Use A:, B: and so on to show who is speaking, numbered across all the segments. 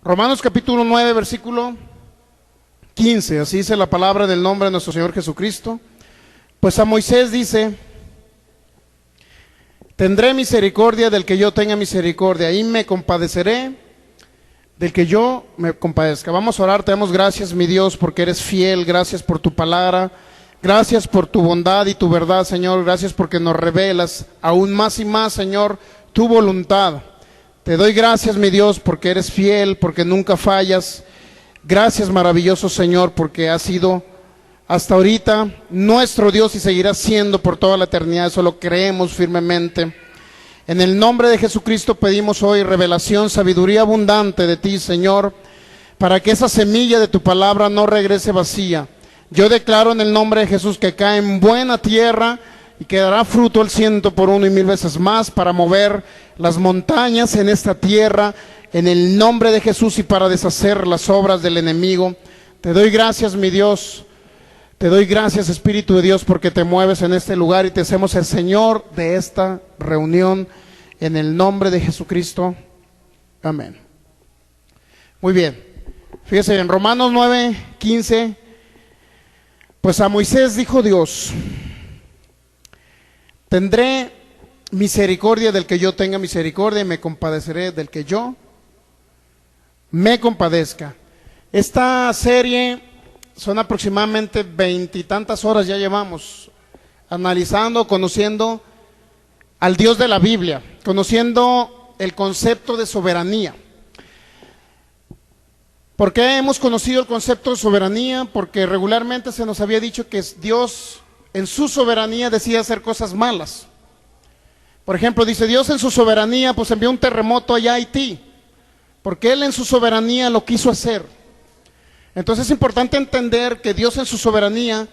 A: Romanos capítulo 9, versículo 15, así dice la palabra del nombre de nuestro Señor Jesucristo. Pues a Moisés dice: tendré misericordia del que yo tenga misericordia, y me compadeceré del que yo me compadezca. Vamos a orar. Te damos gracias, mi Dios, porque eres fiel. Gracias por tu palabra, gracias por tu bondad y tu verdad, Señor. Gracias porque nos revelas aún más y más, Señor, tu voluntad. Te doy gracias, mi Dios, porque eres fiel, porque nunca fallas. Gracias, maravilloso Señor, porque has sido hasta ahorita nuestro Dios y seguirás siendo por toda la eternidad. Eso lo creemos firmemente. En el nombre de Jesucristo pedimos hoy revelación, sabiduría abundante de ti, Señor, para que esa semilla de tu palabra no regrese vacía. Yo declaro en el nombre de Jesús que cae en buena tierra y que dará fruto al 100 por 1 y 1000 veces más para mover las montañas en esta tierra, en el nombre de Jesús, y para deshacer las obras del enemigo. Te doy gracias, mi Dios. Te doy gracias, Espíritu de Dios, porque te mueves en este lugar y te hacemos el Señor de esta reunión, en el nombre de Jesucristo. Amén. Muy bien. Fíjese, en Romanos 9, 15, pues a Moisés dijo Dios: tendré misericordia del que yo tenga misericordia, y me compadeceré del que yo me compadezca. Esta serie son aproximadamente 20 y tantas horas ya llevamos analizando, conociendo al Dios de la Biblia, conociendo el concepto de soberanía. ¿Por qué hemos conocido el concepto de soberanía? Porque regularmente se nos había dicho que Dios en su soberanía decide hacer cosas malas. Por ejemplo, dice Dios en su soberanía pues envió un terremoto allá a Haití, porque Él en su soberanía lo quiso hacer. Entonces es importante entender que Dios en su soberanía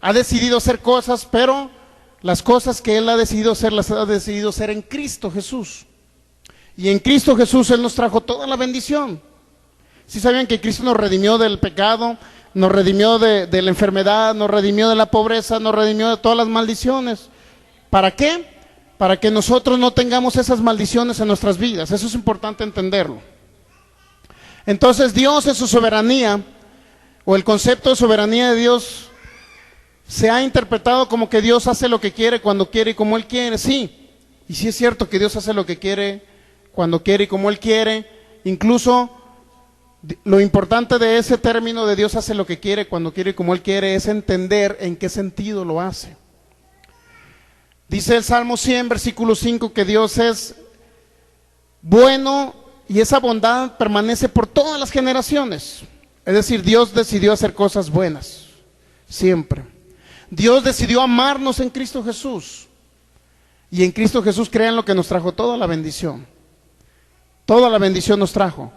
A: ha decidido hacer cosas, pero las cosas que Él ha decidido hacer, las ha decidido hacer en Cristo Jesús. Y en Cristo Jesús Él nos trajo toda la bendición. ¿Sí sabían que Cristo nos redimió del pecado, nos redimió de la enfermedad, nos redimió de la pobreza, nos redimió de todas las maldiciones? ¿Para qué? Para que nosotros no tengamos esas maldiciones en nuestras vidas. Eso es importante entenderlo. Entonces Dios en su soberanía, o el concepto de soberanía de Dios, se ha interpretado como que Dios hace lo que quiere, cuando quiere y como Él quiere. Sí, y sí es cierto que Dios hace lo que quiere, cuando quiere y como Él quiere. Incluso lo importante de ese término de Dios hace lo que quiere, cuando quiere y como Él quiere, es entender en qué sentido lo hace. Dice el Salmo 100, versículo 5, que Dios es bueno y esa bondad permanece por todas las generaciones. Es decir, Dios decidió hacer cosas buenas, siempre. Dios decidió amarnos en Cristo Jesús. Y en Cristo Jesús, crean lo que nos trajo toda la bendición. Toda la bendición nos trajo.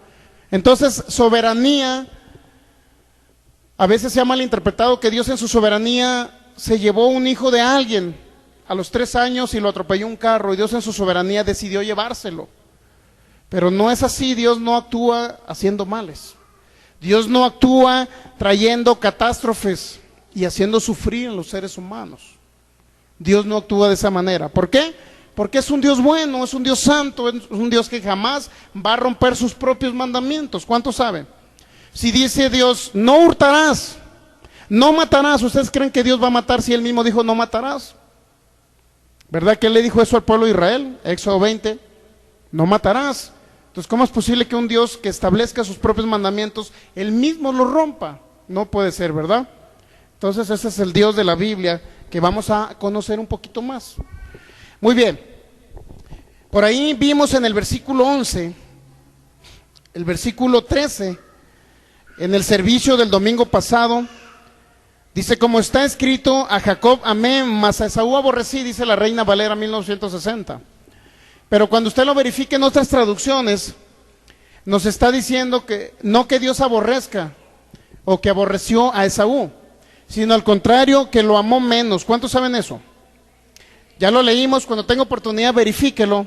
A: Entonces, soberanía, a veces se ha malinterpretado que Dios en su soberanía se llevó un hijo de alguien a los 3 años y lo atropelló un carro, y Dios en su soberanía decidió llevárselo. Pero no es así. Dios no actúa haciendo males. Dios no actúa trayendo catástrofes y haciendo sufrir a los seres humanos. Dios no actúa de esa manera. ¿Por qué? Porque es un Dios bueno, es un Dios santo, es un Dios que jamás va a romper sus propios mandamientos. ¿Cuántos saben? Si dice Dios, no hurtarás, no matarás, ¿ustedes creen que Dios va a matar si Él mismo dijo no matarás? ¿Verdad que Él le dijo eso al pueblo de Israel? Éxodo 20, no matarás. Entonces, ¿cómo es posible que un Dios que establezca sus propios mandamientos, Él mismo los rompa? No puede ser, ¿verdad? Entonces, ese es el Dios de la Biblia que vamos a conocer un poquito más. Muy bien. Por ahí vimos en el versículo 11, el versículo 13, en el servicio del domingo pasado, dice: como está escrito, a Jacob amé, mas a Esaú aborrecí, dice la Reina Valera 1960. Pero cuando usted lo verifique en otras traducciones, nos está diciendo que no que Dios aborrezca o que aborreció a Esaú, sino al contrario, que lo amó menos. ¿Cuántos saben eso? Ya lo leímos. Cuando tenga oportunidad, verifíquelo.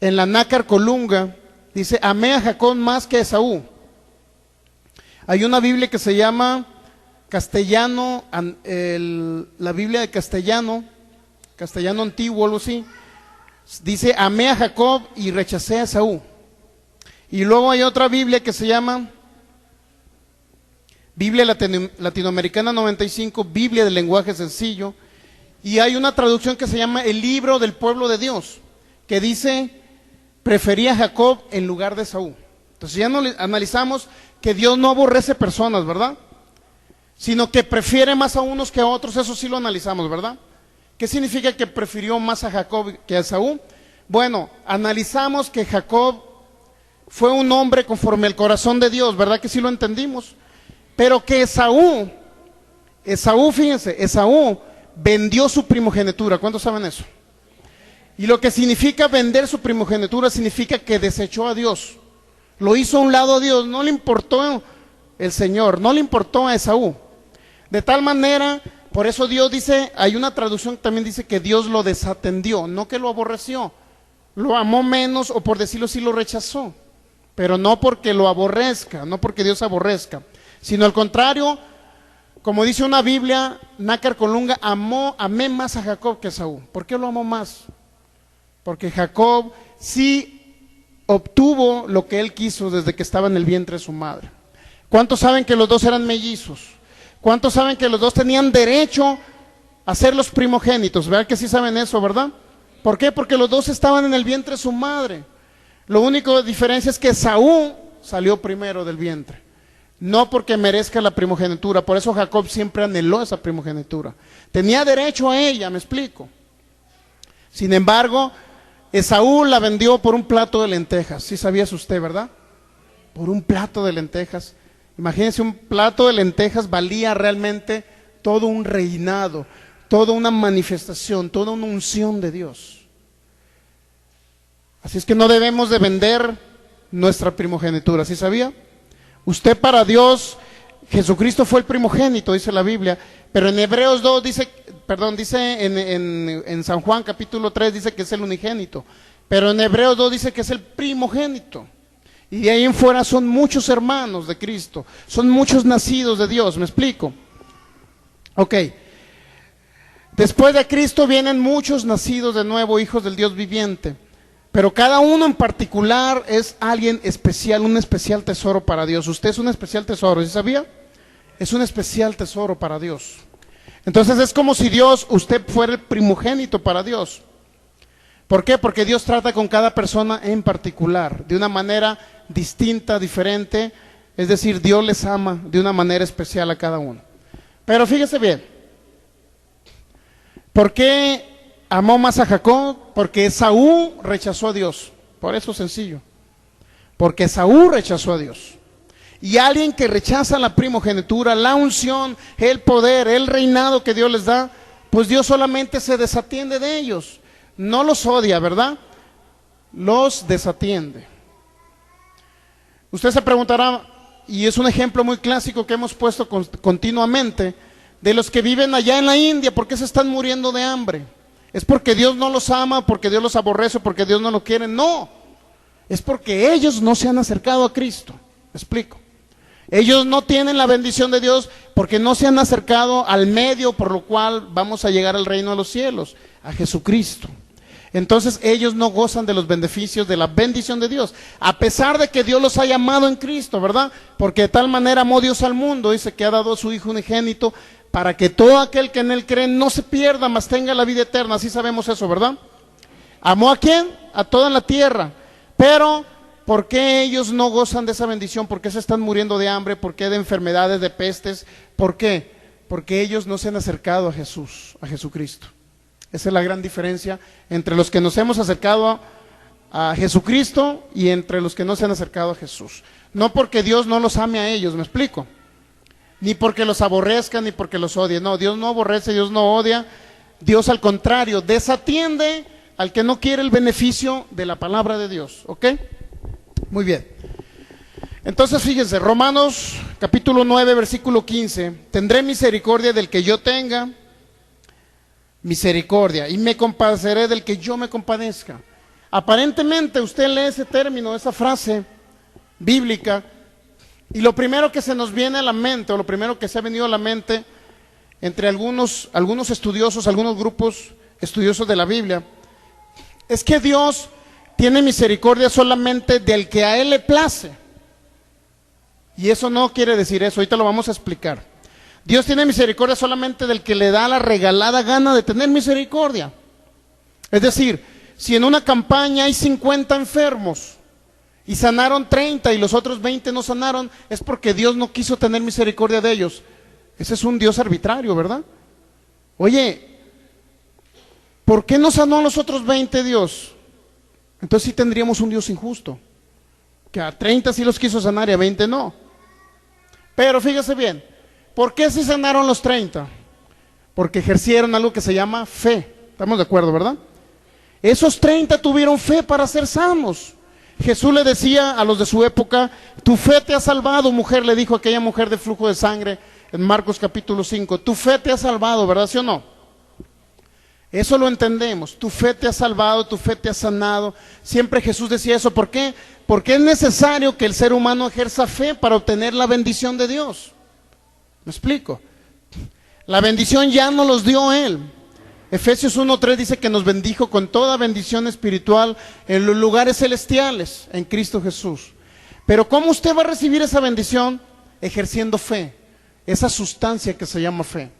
A: En la Nácar Colunga dice: amé a Jacob más que a Esaú. Hay una Biblia que se llama castellano, la Biblia de castellano antiguo, algo así. Dice: amé a Jacob y rechacé a Esaú. Y luego hay otra Biblia que se llama Biblia Latinoamericana 95, Biblia del lenguaje sencillo. Y hay una traducción que se llama El libro del pueblo de Dios, que dice, prefería a Jacob en lugar de Esaú. Entonces ya no analizamos que Dios no aborrece personas, ¿verdad? Sino que prefiere más a unos que a otros, eso sí lo analizamos, ¿verdad? ¿Qué significa que prefirió más a Jacob que a Esaú? Bueno, analizamos que Jacob fue un hombre conforme al corazón de Dios, ¿verdad que sí lo entendimos? Pero que Esaú, fíjense, Esaú vendió su primogenitura. ¿Cuántos saben eso? Y lo que significa vender su primogenitura significa que desechó a Dios. Lo hizo a un lado a Dios, no le importó el Señor, no le importó a Esaú. De tal manera, por eso Dios dice, hay una traducción que también dice que Dios lo desatendió, no que lo aborreció. Lo amó menos, o por decirlo así, lo rechazó. Pero no porque lo aborrezca, no porque Dios aborrezca, sino al contrario, como dice una Biblia, Nácar Colunga, amé más a Jacob que a Esaú. ¿Por qué lo amó más? Porque Jacob sí obtuvo lo que él quiso desde que estaba en el vientre de su madre. ¿Cuántos saben que los dos eran mellizos? ¿Cuántos saben que los dos tenían derecho a ser los primogénitos? ¿Verdad que sí saben eso, verdad? ¿Por qué? Porque los dos estaban en el vientre de su madre. Lo único diferencia es que Esaú salió primero del vientre. No porque merezca la primogenitura, por eso Jacob siempre anheló esa primogenitura. Tenía derecho a ella, me explico. Sin embargo, Esaú la vendió por un plato de lentejas. Sí sabías usted, ¿verdad? Por un plato de lentejas. Imagínense, un plato de lentejas valía realmente todo un reinado, toda una manifestación, toda una unción de Dios. Así es que no debemos de vender nuestra primogenitura, ¿sí sabía? Usted para Dios, Jesucristo fue el primogénito, dice la Biblia, pero en Hebreos 2 dice, en San Juan capítulo 3 dice que es el unigénito, pero en Hebreos 2 dice que es el primogénito. Y de ahí en fuera son muchos hermanos de Cristo, son muchos nacidos de Dios, ¿me explico? Ok. Después de Cristo vienen muchos nacidos de nuevo, hijos del Dios viviente. Pero cada uno en particular es alguien especial, un especial tesoro para Dios. Usted es un especial tesoro, ¿sí sabía? Es un especial tesoro para Dios. Entonces es como si usted fuera el primogénito para Dios. ¿Por qué? Porque Dios trata con cada persona en particular, de una manera distinta, diferente. Es decir, Dios les ama de una manera especial a cada uno. Pero fíjese bien, ¿por qué amó más a Jacob? Porque Esaú rechazó a Dios. Por eso sencillo. Porque Esaú rechazó a Dios. Y alguien que rechaza la primogenitura, la unción, el poder, el reinado que Dios les da, pues Dios solamente se desatiende de ellos. No los odia, ¿verdad? Los desatiende. Usted se preguntará, y es un ejemplo muy clásico que hemos puesto continuamente, de los que viven allá en la India, ¿por qué se están muriendo de hambre? ¿Es porque Dios no los ama, porque Dios los aborrece, porque Dios no lo quiere? No, es porque ellos no se han acercado a Cristo. ¿Me explico? Ellos no tienen la bendición de Dios porque no se han acercado al medio por lo cual vamos a llegar al reino de los cielos, a Jesucristo. Entonces ellos no gozan de los beneficios de la bendición de Dios, a pesar de que Dios los haya amado en Cristo, ¿verdad? Porque de tal manera amó Dios al mundo, dice que ha dado a su Hijo unigénito, para que todo aquel que en él cree no se pierda, mas tenga la vida eterna. Así sabemos eso, ¿verdad? ¿Amó a quién? A toda la tierra. Pero, ¿por qué ellos no gozan de esa bendición? ¿Por qué se están muriendo de hambre? ¿Por qué de enfermedades, de pestes? ¿Por qué? Porque ellos no se han acercado a Jesús, a Jesucristo. Esa es la gran diferencia entre los que nos hemos acercado a Jesucristo y entre los que no se han acercado a Jesús. No porque Dios no los ame a ellos, ¿me explico? Ni porque los aborrezca, ni porque los odie. No, Dios no aborrece, Dios no odia. Dios al contrario, desatiende al que no quiere el beneficio de la palabra de Dios. ¿Ok? Muy bien. Entonces fíjense, Romanos capítulo 9, versículo 15. Tendré misericordia del que yo tenga misericordia y me compadeceré del que yo me compadezca. Aparentemente usted lee ese término, esa frase bíblica, y lo primero que se nos viene a la mente, o lo primero que se ha venido a la mente entre algunos estudiosos, algunos grupos estudiosos de la Biblia, es que Dios tiene misericordia solamente del que a Él le place. Y eso no quiere decir eso, ahorita lo vamos a explicar. Dios tiene misericordia solamente del que le da la regalada gana de tener misericordia. Es decir, si en una campaña hay 50 enfermos y sanaron 30 y los otros 20 no sanaron, es porque Dios no quiso tener misericordia de ellos. Ese es un Dios arbitrario, ¿verdad? Oye, ¿por qué no sanó a los otros 20 Dios? Entonces sí tendríamos un Dios injusto, que a 30 sí los quiso sanar y a 20 no. Pero fíjese bien, ¿por qué sí sanaron los 30? Porque ejercieron algo que se llama fe. ¿Estamos de acuerdo, verdad? Esos 30 tuvieron fe para ser sanos. Jesús le decía a los de su época, tu fe te ha salvado, mujer, le dijo a aquella mujer de flujo de sangre en Marcos capítulo 5, tu fe te ha salvado, ¿verdad? ¿Sí o no? Eso lo entendemos, tu fe te ha salvado, tu fe te ha sanado. Siempre Jesús decía eso, ¿por qué? Porque es necesario que el ser humano ejerza fe para obtener la bendición de Dios. ¿Me explico? La bendición ya no los dio Él. Efesios 1:3 dice que nos bendijo con toda bendición espiritual en los lugares celestiales, en Cristo Jesús. Pero ¿cómo usted va a recibir esa bendición? Ejerciendo fe, esa sustancia que se llama fe.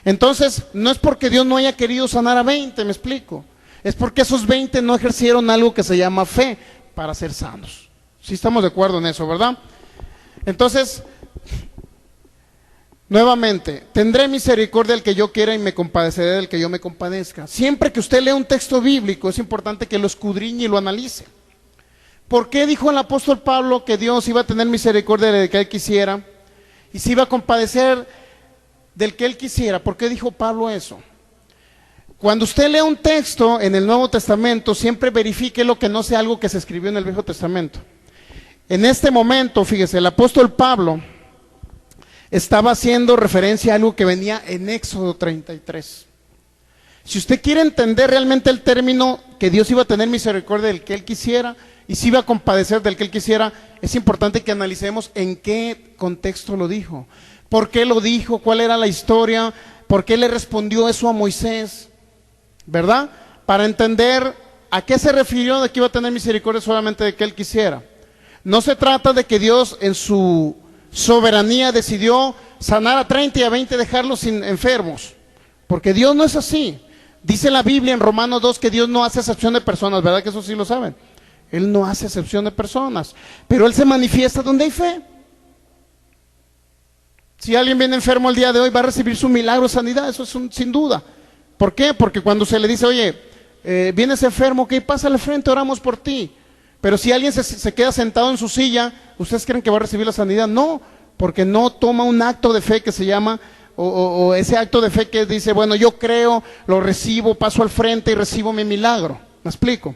A: Entonces, no es porque Dios no haya querido sanar a 20, me explico. Es porque esos 20 no ejercieron algo que se llama fe para ser sanos. Sí estamos de acuerdo en eso, ¿verdad? Entonces, nuevamente, tendré misericordia del que yo quiera y me compadeceré del que yo me compadezca. Siempre que usted lea un texto bíblico, es importante que lo escudriñe y lo analice. ¿Por qué dijo el apóstol Pablo que Dios iba a tener misericordia del que Él quisiera y se iba a compadecer del que Él quisiera? ¿Por qué dijo Pablo eso? Cuando usted lea un texto en el Nuevo Testamento, siempre verifique lo que no sea algo que se escribió en el Viejo Testamento. En este momento, fíjese, el apóstol Pablo estaba haciendo referencia a algo que venía en Éxodo 33. Si usted quiere entender realmente el término que Dios iba a tener misericordia del que Él quisiera y se iba a compadecer del que Él quisiera, es importante que analicemos en qué contexto lo dijo. ¿Por qué lo dijo? ¿Cuál era la historia? ¿Por qué le respondió eso a Moisés? ¿Verdad? Para entender a qué se refirió de que iba a tener misericordia solamente de que Él quisiera. No se trata de que Dios en su soberanía decidió sanar a 30 y a 20 dejarlos enfermos. Porque Dios no es así. Dice la Biblia en Romanos 2 que Dios no hace excepción de personas, ¿verdad que eso sí lo saben? Él no hace excepción de personas, pero Él se manifiesta donde hay fe. Si alguien viene enfermo el día de hoy, va a recibir su milagro de sanidad, eso es sin duda. ¿Por qué? Porque cuando se le dice, oye, vienes enfermo, ¿qué? Pásale al frente, oramos por ti. Pero si alguien se queda sentado en su silla, ¿ustedes creen que va a recibir la sanidad? No, porque no toma un acto de fe que se llama, o ese acto de fe que dice, bueno, yo creo, lo recibo, paso al frente y recibo mi milagro. ¿Me explico?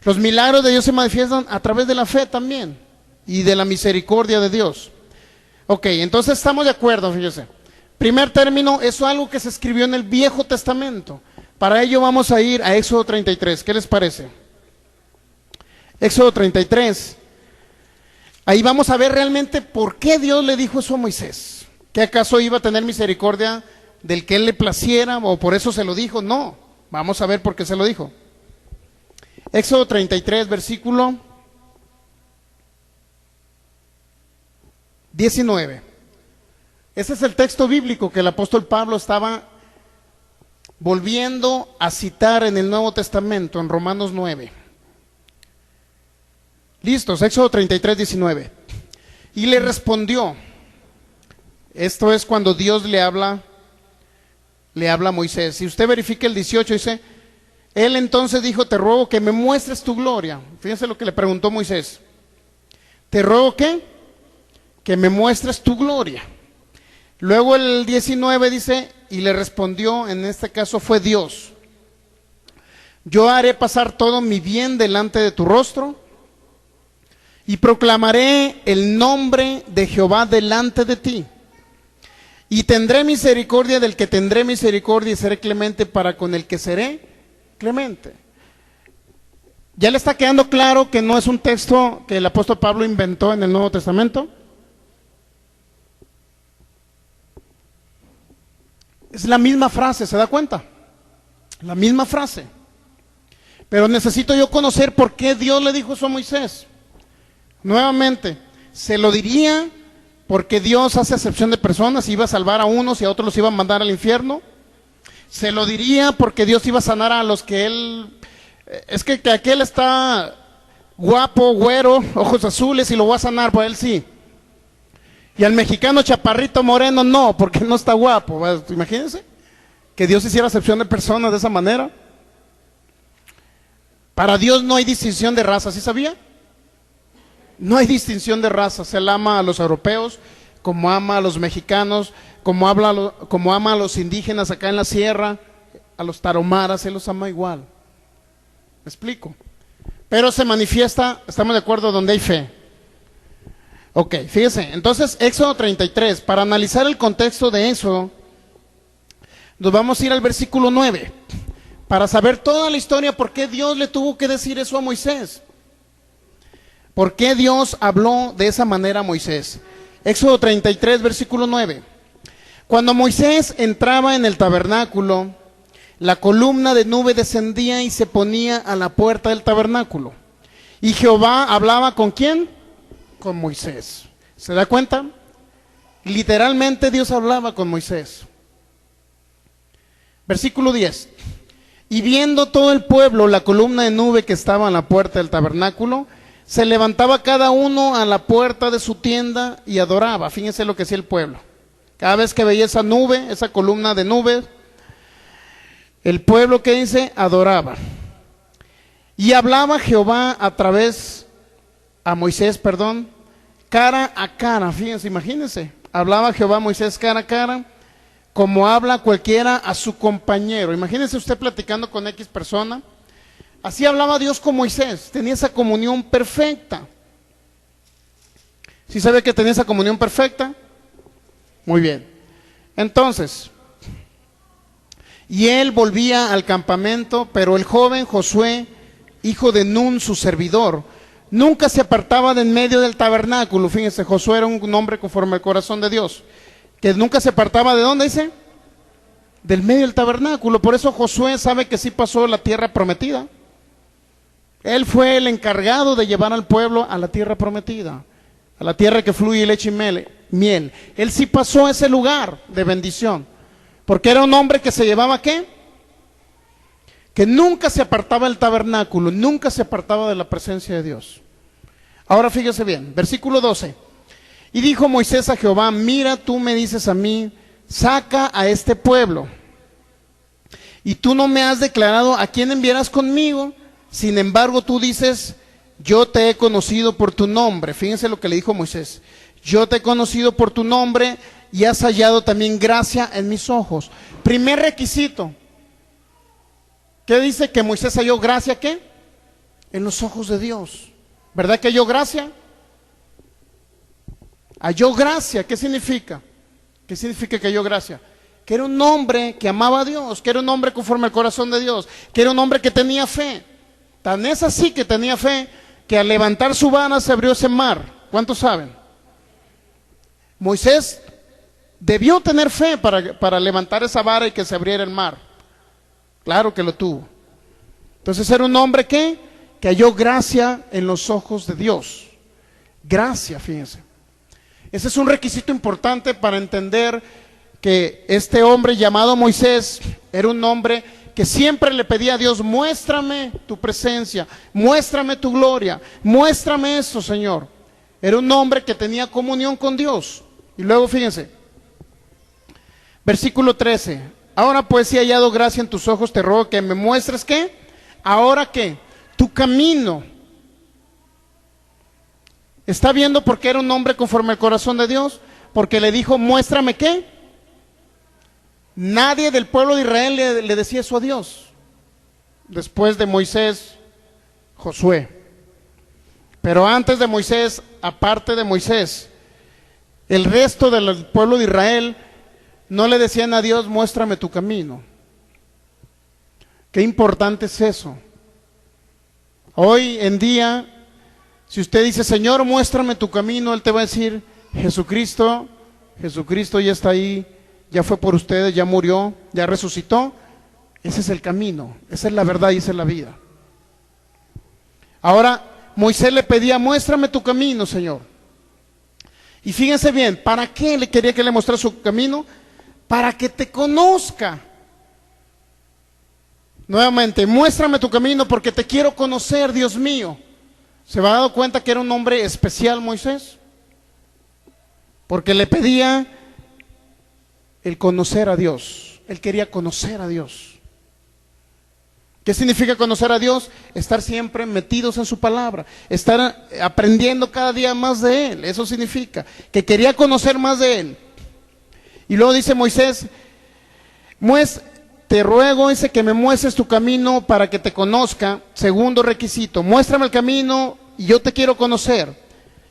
A: Los milagros de Dios se manifiestan a través de la fe también y de la misericordia de Dios. Ok, entonces estamos de acuerdo, fíjese. Primer término, eso es algo que se escribió en el Viejo Testamento. Para ello vamos a ir a Éxodo 33, ¿qué les parece? Éxodo 33. Ahí vamos a ver realmente por qué Dios le dijo eso a Moisés. ¿Que acaso iba a tener misericordia del que Él le placiera o por eso se lo dijo? No, vamos a ver por qué se lo dijo. Éxodo 33, versículo 19. Ese es el texto bíblico que el apóstol Pablo estaba volviendo a citar en el Nuevo Testamento, en Romanos 9. Listos, Éxodo 33, 19. Y le respondió, esto es cuando Dios le habla a Moisés. Si usted verifica el 18, dice, Él entonces dijo, te ruego que me muestres tu gloria. Fíjense lo que le preguntó Moisés. Te ruego que me muestres tu gloria. Luego el 19 dice, y le respondió, en este caso fue Dios, yo haré pasar todo mi bien delante de tu rostro y proclamaré el nombre de Jehová delante de ti. Y tendré misericordia del que tendré misericordia y seré clemente para con el que seré clemente. ¿Ya le está quedando claro que no es un texto que el apóstol Pablo inventó en el Nuevo Testamento? Es la misma frase, ¿se da cuenta? La misma frase. Pero necesito yo conocer por qué Dios le dijo eso a Moisés. Nuevamente, se lo diría porque Dios hace acepción de personas, iba a salvar a unos y a otros los iba a mandar al infierno. Se lo diría porque Dios iba a sanar a los que él... Es que aquel está guapo, güero, ojos azules y lo voy a sanar, pues él sí. Y al mexicano chaparrito moreno no, porque no está guapo. Imagínense que Dios hiciera acepción de personas de esa manera. Para Dios no hay distinción de raza, ¿sí sabía? No hay distinción de razas. Él ama a los europeos como ama a los mexicanos, como ama a los indígenas acá en la sierra, a los tarahumaras, Él los ama igual. ¿Me explico? Pero se manifiesta, estamos de acuerdo, donde hay fe. Ok, fíjese, entonces Éxodo 33, para analizar el contexto de eso, nos vamos a ir al versículo 9, para saber toda la historia, por qué Dios le tuvo que decir eso a Moisés. ¿Por qué Dios habló de esa manera a Moisés? Éxodo 33, versículo 9. Cuando Moisés entraba en el tabernáculo, la columna de nube descendía y se ponía a la puerta del tabernáculo. Y Jehová hablaba ¿con quién? Con Moisés. ¿Se da cuenta? Literalmente Dios hablaba con Moisés. Versículo 10. Y viendo todo el pueblo la columna de nube que estaba en la puerta del tabernáculo, se levantaba cada uno a la puerta de su tienda y adoraba. Fíjense lo que hacía el pueblo. Cada vez que veía esa nube, esa columna de nube, el pueblo, ¿qué dice? Adoraba. Y hablaba Jehová a Moisés, cara a cara. Fíjense, imagínense. Hablaba Jehová a Moisés cara a cara, como habla cualquiera a su compañero. Imagínense usted platicando con X persona. Así hablaba Dios con Moisés, tenía esa comunión perfecta. ¿Sí sabe que tenía esa comunión perfecta? Muy bien. Entonces, y él volvía al campamento, pero el joven Josué, hijo de Nun, su servidor, nunca se apartaba de en medio del tabernáculo. Fíjense, Josué era un hombre conforme al corazón de Dios, que nunca se apartaba ¿de dónde dice? Del medio del tabernáculo. Por eso Josué sabe que sí pasó la tierra prometida. Él fue el encargado de llevar al pueblo a la tierra prometida, a la tierra que fluye leche y miel. Él sí pasó a ese lugar de bendición, porque era un hombre que se llevaba ¿qué? Que nunca se apartaba del tabernáculo, nunca se apartaba de la presencia de Dios. Ahora fíjese bien, versículo 12. Y dijo Moisés a Jehová, mira, tú me dices a mí, saca a este pueblo, y tú no me has declarado a quién enviarás conmigo. Sin embargo, tú dices, yo te he conocido por tu nombre. Fíjense lo que le dijo Moisés. Yo te he conocido por tu nombre y has hallado también gracia en mis ojos. Primer requisito. ¿Qué dice? Que Moisés halló gracia, ¿qué? En los ojos de Dios. ¿Verdad que halló gracia? Halló gracia, ¿qué significa? ¿Qué significa que halló gracia? Que era un hombre que amaba a Dios, que era un hombre conforme al corazón de Dios, que era un hombre que tenía fe. Tan es así que tenía fe, que al levantar su vara se abrió ese mar. ¿Cuántos saben? Moisés debió tener fe para levantar esa vara y que se abriera el mar. Claro que lo tuvo. Entonces era un hombre que halló gracia en los ojos de Dios. Gracia, fíjense. Ese es un requisito importante para entender que este hombre llamado Moisés era un hombre que siempre le pedía a Dios, muéstrame tu presencia, muéstrame tu gloria, muéstrame esto, Señor. Era un hombre que tenía comunión con Dios. Y luego fíjense, versículo 13, ahora pues si he hallado gracia en tus ojos, te ruego que me muestres ¿qué? Ahora ¿qué? Tu camino. ¿Está viendo por qué era un hombre conforme al corazón de Dios? Porque le dijo, muéstrame ¿qué? Nadie del pueblo de Israel le decía eso a Dios. Después de Moisés, Josué. Pero antes de Moisés, aparte de Moisés, el resto del pueblo de Israel no le decían a Dios, muéstrame tu camino. Qué importante es eso. Hoy en día, si usted dice, Señor, muéstrame tu camino, Él te va a decir, Jesucristo ya está ahí, ya fue por ustedes, ya murió, ya resucitó. Ese es el camino, esa es la verdad y esa es la vida. Ahora, Moisés le pedía, muéstrame tu camino, Señor. Y fíjense bien, ¿para qué le quería que le mostrara su camino? Para que te conozca. Nuevamente, muéstrame tu camino porque te quiero conocer, Dios mío. ¿Se va dando cuenta que era un hombre especial Moisés? Porque le pedía el conocer a Dios. Él quería conocer a Dios. ¿Qué significa conocer a Dios? Estar siempre metidos en su palabra, estar aprendiendo cada día más de Él. Eso significa que quería conocer más de Él. Y luego dice Moisés, te ruego, dice, que me muestres tu camino para que te conozca. Segundo requisito, muéstrame el camino y yo te quiero conocer.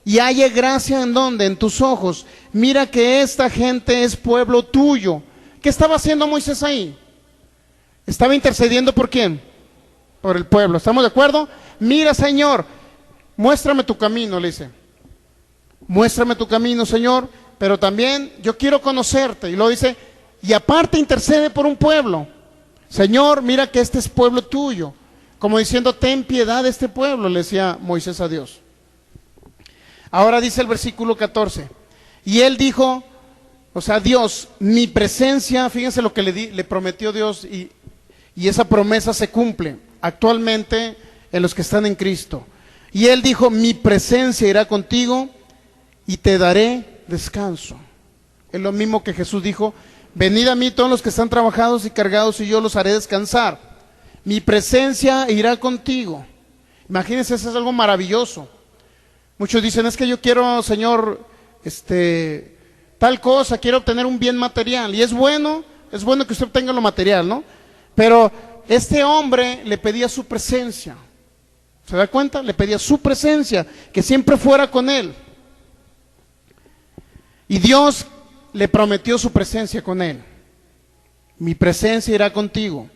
A: Y haya gracia en donde, en tus ojos. Mira que esta gente es pueblo tuyo. ¿Qué estaba haciendo Moisés ahí? Estaba intercediendo ¿por quién? Por el pueblo. ¿Estamos de acuerdo? Mira, Señor, muéstrame tu camino, le dice. Muéstrame tu camino, Señor, pero también yo quiero conocerte. Y luego dice, y aparte intercede por un pueblo. Señor, mira que este es pueblo tuyo. Como diciendo, ten piedad de este pueblo, le decía Moisés a Dios. Ahora dice el versículo 14. Y él dijo, o sea, Dios, mi presencia, fíjense lo que le prometió Dios y esa promesa se cumple actualmente en los que están en Cristo. Y él dijo, mi presencia irá contigo y te daré descanso. Es lo mismo que Jesús dijo, venid a mí todos los que están trabajados y cargados y yo los haré descansar. Mi presencia irá contigo. Imagínense, eso es algo maravilloso. Muchos dicen, es que yo quiero, Señor, tal cosa, quiero obtener un bien material. Y es bueno que usted obtenga lo material, ¿no? Pero este hombre le pedía su presencia. ¿Se da cuenta? Le pedía su presencia, que siempre fuera con él. Y Dios le prometió su presencia con él. Mi presencia irá contigo.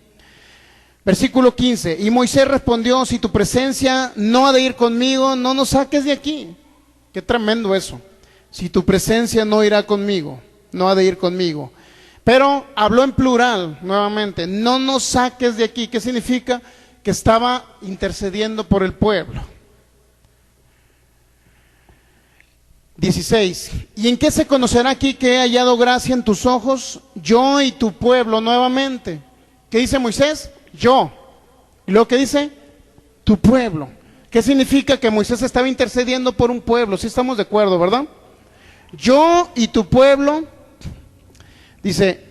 A: Versículo 15. Y Moisés respondió, si tu presencia no ha de ir conmigo, no nos saques de aquí. Qué tremendo eso. Si tu presencia no irá conmigo, no ha de ir conmigo. Pero habló en plural nuevamente, no nos saques de aquí. ¿Qué significa? Que estaba intercediendo por el pueblo. 16. ¿Y en qué se conocerá aquí que he hallado gracia en tus ojos, yo y tu pueblo nuevamente? ¿Qué dice Moisés? Yo. ¿Y luego qué dice? Tu pueblo. ¿Qué significa? Que Moisés estaba intercediendo por un pueblo. Sí estamos de acuerdo, ¿verdad? Yo y tu pueblo. Dice,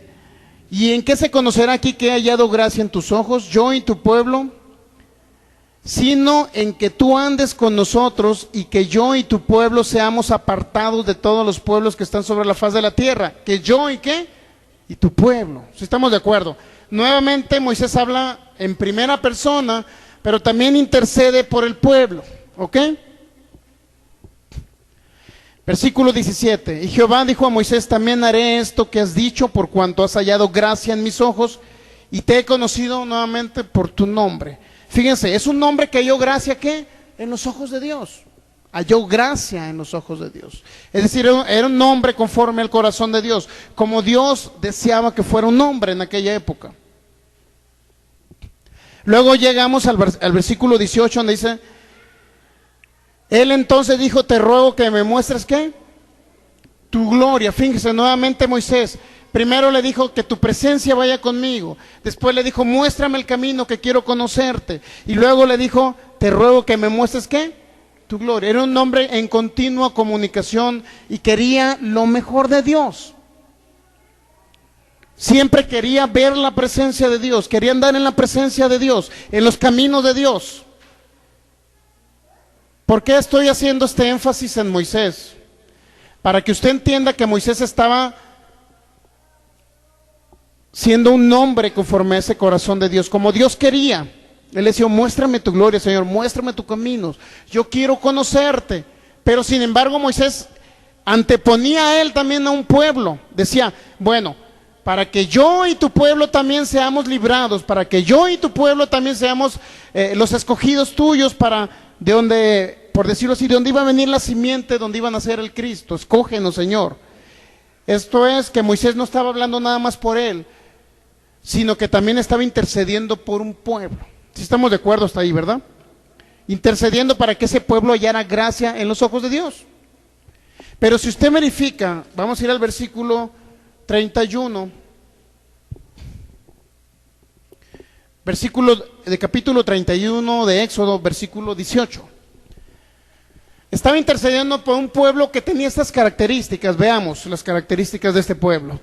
A: ¿y en qué se conocerá aquí que he hallado gracia en tus ojos, yo y tu pueblo? Sino en que tú andes con nosotros y que yo y tu pueblo seamos apartados de todos los pueblos que están sobre la faz de la tierra. Que yo y qué? Y tu pueblo. ¿Sí estamos de acuerdo? Nuevamente Moisés habla en primera persona, pero también intercede por el pueblo. ¿Ok? Versículo 17. Y Jehová dijo a Moisés, también haré esto que has dicho por cuanto has hallado gracia en mis ojos y te he conocido nuevamente por tu nombre. Fíjense, es un nombre que halló gracia, ¿qué? En los ojos de Dios. Halló gracia en los ojos de Dios. Es decir, era un nombre conforme al corazón de Dios, como Dios deseaba que fuera un nombre en aquella época. Luego llegamos al versículo 18 donde dice, él entonces dijo, te ruego que me muestres ¿qué? Tu gloria. Fíjense, nuevamente Moisés, primero le dijo que tu presencia vaya conmigo. Después le dijo, muéstrame el camino que quiero conocerte. Y luego le dijo, te ruego que me muestres ¿qué? Tu gloria. Era un hombre en continua comunicación y quería lo mejor de Dios. Siempre quería ver la presencia de Dios, quería andar en la presencia de Dios, en los caminos de Dios. ¿Por qué estoy haciendo este énfasis en Moisés? Para que usted entienda que Moisés estaba siendo un hombre conforme a ese corazón de Dios, como Dios quería. Él le decía, muéstrame tu gloria, Señor, muéstrame tus caminos, yo quiero conocerte. Pero sin embargo Moisés anteponía a él también a un pueblo. Decía, bueno, para que yo y tu pueblo también seamos librados, para que yo y tu pueblo también seamos los escogidos tuyos, para de donde, por decirlo así, de donde iba a venir la simiente, donde iba a nacer el Cristo. Escógenos, Señor. Esto es que Moisés no estaba hablando nada más por él, sino que también estaba intercediendo por un pueblo. Si estamos de acuerdo hasta ahí, ¿verdad? intercediendo para que ese pueblo hallara gracia en los ojos de Dios. Pero si usted verifica, vamos a ir al versículo 31, versículo de capítulo 31 de Éxodo, versículo 18. Estaba intercediendo por un pueblo que tenía estas características. Veamos las características de este pueblo.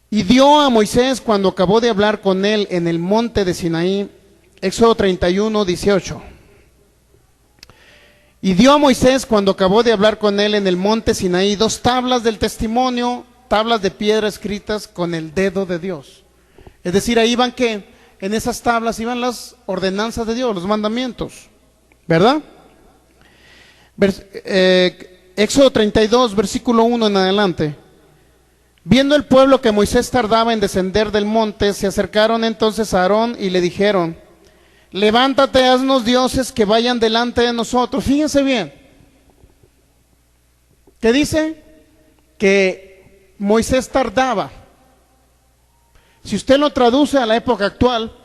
A: Y dio a Moisés cuando acabó de hablar con él en el monte de Sinaí, Éxodo 31, 18. Y dio a Moisés cuando acabó de hablar con él en el monte Sinaí 2 tablas del testimonio, tablas de piedra escritas con el dedo de Dios. Es decir, ahí van que en esas tablas iban las ordenanzas de Dios, los mandamientos, ¿verdad? Éxodo 32, versículo 1 en adelante. Viendo el pueblo que Moisés tardaba en descender del monte, se acercaron entonces a Aarón y le dijeron: levántate, haznos dioses que vayan delante de nosotros. Fíjense bien, ¿qué dice? Que Moisés tardaba. Si usted lo traduce a la época actual,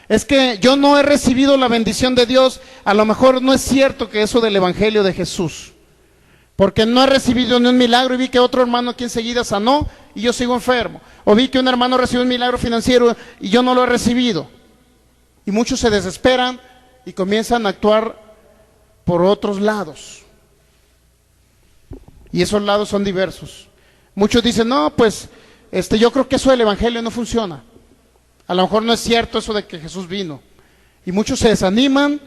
A: es que yo no he recibido la bendición de Dios. A lo mejor no es cierto que eso del evangelio de Jesús, porque no he recibido ni un milagro y vi que otro hermano aquí enseguida sanó y yo sigo enfermo. O vi que un hermano recibió un milagro financiero y yo no lo he recibido. Y muchos se desesperan y comienzan a actuar por otros lados. Y esos lados son diversos. Muchos dicen, no, pues yo creo que eso del evangelio no funciona. A lo mejor no es cierto eso de que Jesús vino. Y muchos se desaniman.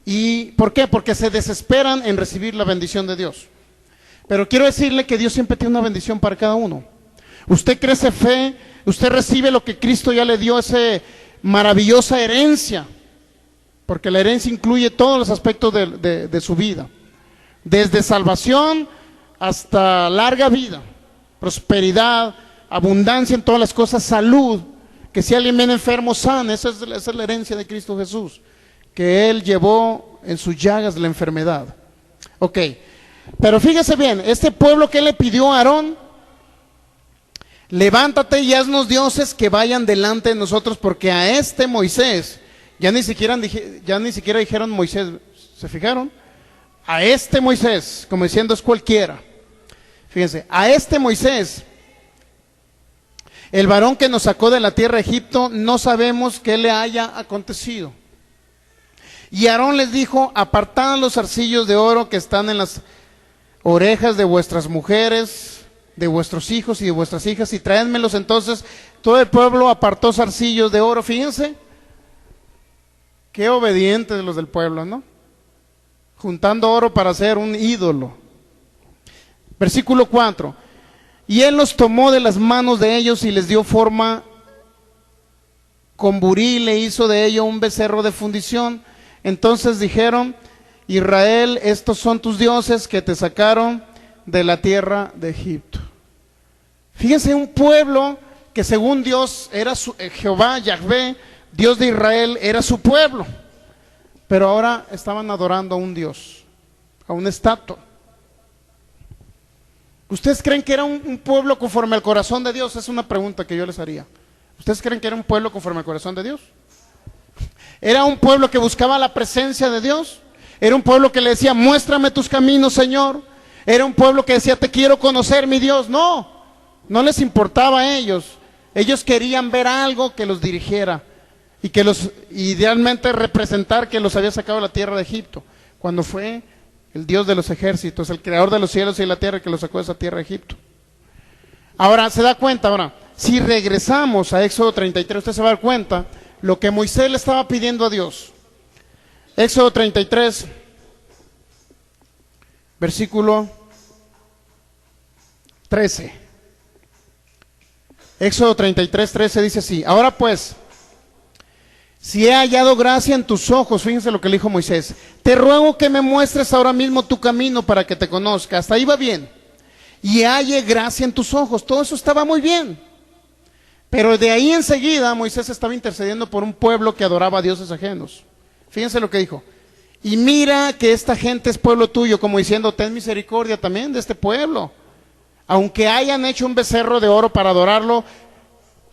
A: ¿Y por qué? Porque se desesperan en recibir la bendición de Dios. Pero quiero decirle que Dios siempre tiene una bendición para cada uno. Usted crece fe, usted recibe lo que Cristo ya le dio, esa maravillosa herencia, porque la herencia incluye todos los aspectos de su vida, desde salvación hasta larga vida, prosperidad, abundancia en todas las cosas, salud, que si alguien viene enfermo, sana. Esa es la herencia de Cristo Jesús, que Él llevó en sus llagas la enfermedad. Ok, pero fíjese bien, este pueblo que le pidió a Aarón: levántate y haznos dioses que vayan delante de nosotros, porque a este Moisés, ya ni siquiera dijeron Moisés, ¿se fijaron? A este Moisés, como diciendo es cualquiera. Fíjense, a este Moisés, el varón que nos sacó de la tierra de Egipto, no sabemos qué le haya acontecido. Y Aarón les dijo: apartad los zarcillos de oro que están en las orejas de vuestras mujeres, de vuestros hijos y de vuestras hijas, y traédmelos. Entonces todo el pueblo apartó zarcillos de oro. Fíjense, qué obedientes los del pueblo, ¿no? Juntando oro para hacer un ídolo. Versículo 4. Y él los tomó de las manos de ellos y les dio forma con buril, le hizo de ello un becerro de fundición. Entonces dijeron: Israel, estos son tus dioses que te sacaron de la tierra de Egipto. Fíjense, un pueblo que según Dios era Jehová, Yahvé, Dios de Israel, era su pueblo, pero ahora estaban adorando a un Dios, a una estatua. ¿Ustedes creen que era un pueblo conforme al corazón de Dios? Es una pregunta que yo les haría. ¿Ustedes creen que era un pueblo conforme al corazón de Dios? ¿Era un pueblo que buscaba la presencia de Dios? ¿Era un pueblo que le decía: muéstrame tus caminos, Señor? ¿Era un pueblo que decía: te quiero conocer, mi Dios? No, no les importaba a ellos. Ellos querían ver algo que los dirigiera y que los idealmente representar que los había sacado de la tierra de Egipto, cuando fue el Dios de los ejércitos, el creador de los cielos y la tierra, que los sacó de esa tierra de Egipto. Ahora, se da cuenta, si regresamos a Éxodo 33, usted se va a dar cuenta lo que Moisés le estaba pidiendo a Dios. Éxodo 33, versículo 13. Éxodo 33, 13 dice así: ahora pues, si he hallado gracia en tus ojos, fíjense lo que le dijo Moisés, te ruego que me muestres ahora mismo tu camino para que te conozca. Hasta ahí va bien. Y halle gracia en tus ojos. Todo eso estaba muy bien. Pero de ahí enseguida Moisés estaba intercediendo por un pueblo que adoraba a dioses ajenos. Fíjense lo que dijo: y mira que esta gente es pueblo tuyo, como diciendo: ten misericordia también de este pueblo. Aunque hayan hecho un becerro de oro para adorarlo,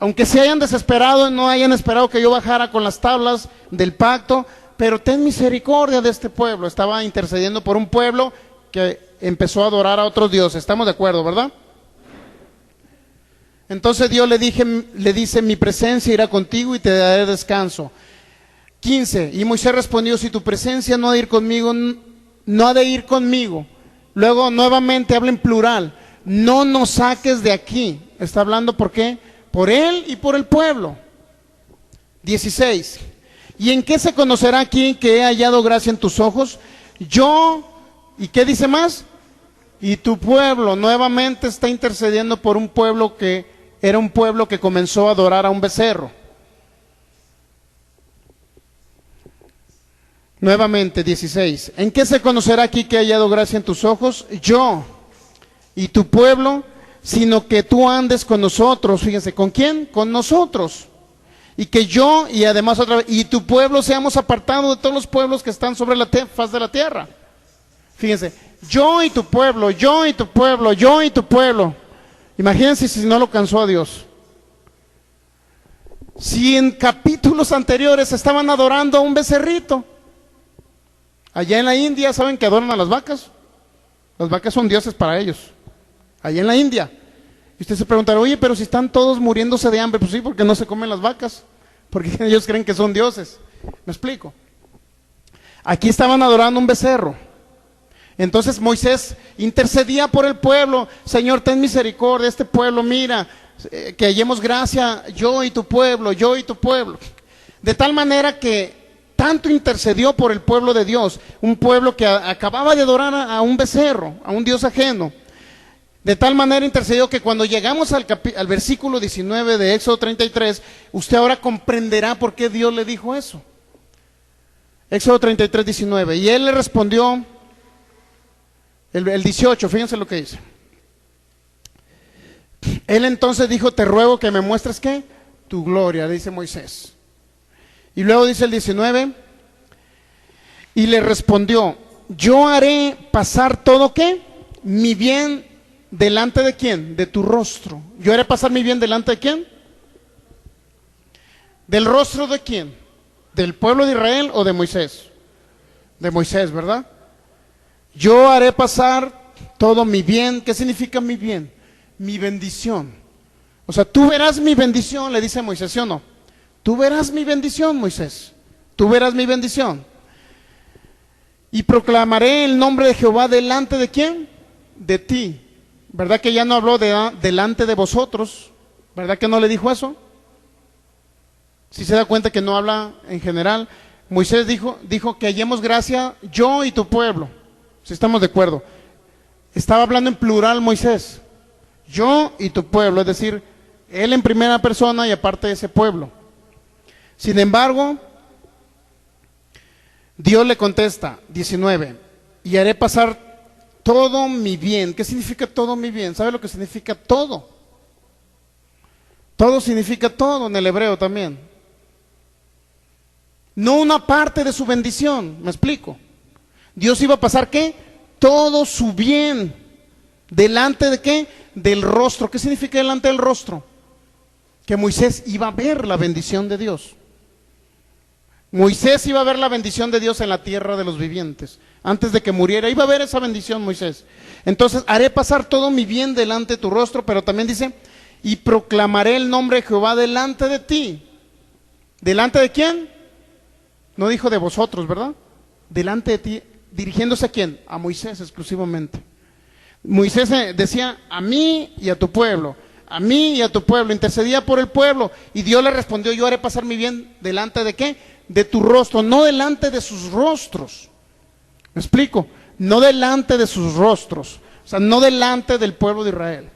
A: aunque se hayan desesperado, no hayan esperado que yo bajara con las tablas del pacto, pero ten misericordia de este pueblo. Estaba intercediendo por un pueblo que empezó a adorar a otros dioses. Estamos de acuerdo, ¿verdad? Entonces Dios le dice, mi presencia irá contigo y te daré descanso. 15, y Moisés respondió, si tu presencia no ha de ir conmigo, no ha de ir conmigo. Luego nuevamente habla en plural, no nos saques de aquí. Está hablando ¿por qué? Por él y por el pueblo. 16, ¿y en qué se conocerá aquí que he hallado gracia en tus ojos? Yo, ¿y qué dice más? Y tu pueblo. Nuevamente está intercediendo por un pueblo que era un pueblo que comenzó a adorar a un becerro. Nuevamente, 16. ¿En qué se conocerá aquí que he hallado gracia en tus ojos? Yo y tu pueblo, sino que tú andes con nosotros. Fíjense, ¿con quién? Con nosotros. Y que yo, y además otra vez, y tu pueblo seamos apartados de todos los pueblos que están sobre la faz de la tierra. Fíjense, yo y tu pueblo, yo y tu pueblo, yo y tu pueblo. Imagínense si no lo cansó a Dios. Si en capítulos anteriores estaban adorando a un becerrito. Allá en la India, ¿saben que adoran a las vacas? Las vacas son dioses para ellos. Allá en la India. Y usted se preguntará, oye, pero si están todos muriéndose de hambre, pues sí, porque no se comen las vacas. Porque ellos creen que son dioses. ¿Me explico? Aquí estaban adorando un becerro. Entonces Moisés intercedía por el pueblo. Señor, ten misericordia, este pueblo, mira, que hallemos gracia, yo y tu pueblo, yo y tu pueblo. De tal manera que tanto intercedió por el pueblo de Dios, un pueblo que acababa de adorar a un becerro, a un Dios ajeno. De tal manera intercedió que cuando llegamos al versículo 19 de Éxodo 33, usted ahora comprenderá por qué Dios le dijo eso. Éxodo 33, 19. Y él le respondió, el 18, fíjense lo que dice. Él entonces dijo, te ruego que me muestres ¿qué? Tu gloria, dice Moisés. Y luego dice el 19, y le respondió, yo haré pasar todo ¿qué? Mi bien delante de quién? De tu rostro. Yo haré pasar mi bien delante de quién? ¿Del rostro de quién? ¿Del pueblo de Israel o de Moisés? De Moisés, ¿verdad? Yo haré pasar todo mi bien. ¿Qué significa mi bien? Mi bendición. O sea, tú verás mi bendición, le dice Moisés, ¿sí o no? Tú verás mi bendición, Moisés. Tú verás mi bendición. Y proclamaré el nombre de Jehová delante de quién? De ti. ¿Verdad que ya no habló delante de vosotros? ¿Verdad que no le dijo eso? Si se da cuenta que no habla en general. Moisés dijo que hallemos gracia yo y tu pueblo. Si estamos de acuerdo. Estaba hablando en plural Moisés. Yo y tu pueblo, es decir, él en primera persona y aparte de ese pueblo. Sin embargo, Dios le contesta, 19, y haré pasar todo mi bien. ¿Qué significa todo mi bien? ¿Sabe lo que significa todo? Todo significa todo en el hebreo también. No una parte de su bendición, ¿me explico? Dios iba a pasar ¿qué? Todo su bien. ¿Delante de qué? Del rostro. ¿Qué significa delante del rostro? Que Moisés iba a ver la bendición de Dios. Moisés iba a ver la bendición de Dios en la tierra de los vivientes. Antes de que muriera, iba a ver esa bendición Moisés. Entonces, haré pasar todo mi bien delante de tu rostro, pero también dice, y proclamaré el nombre de Jehová delante de ti. ¿Delante de quién? No dijo de vosotros, ¿verdad? Delante de ti, dirigiéndose a quién? A Moisés exclusivamente. Moisés decía, a mí y a tu pueblo. A mí y a tu pueblo, intercedía por el pueblo. Y Dios le respondió, yo haré pasar mi bien delante de qué? De tu rostro, no delante de sus rostros. ¿Me explico? No delante de sus rostros. O sea, no delante del pueblo de Israel.